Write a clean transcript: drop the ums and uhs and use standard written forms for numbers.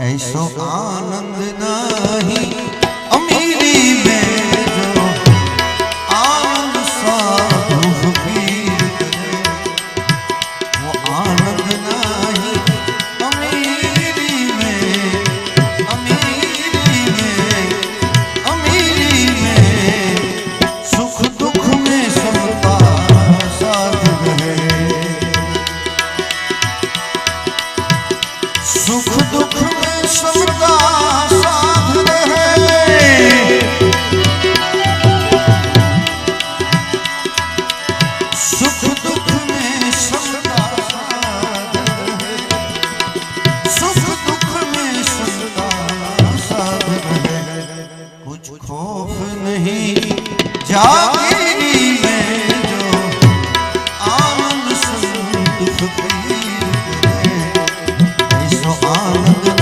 ऐसो आनंद नहीं अमीरी में जो आनंद साधु फकीर करे, वो आनंद नहीं अमीरी में, अमीरी में, अमीरी में। सुख दुख में सबका साथ रहे, सुख दुख में सबका साथ रहे, सुख दुख में सबका साथ रहे, सुख दुख में सबका साथ रहे। कुछ खौफ नहीं जाग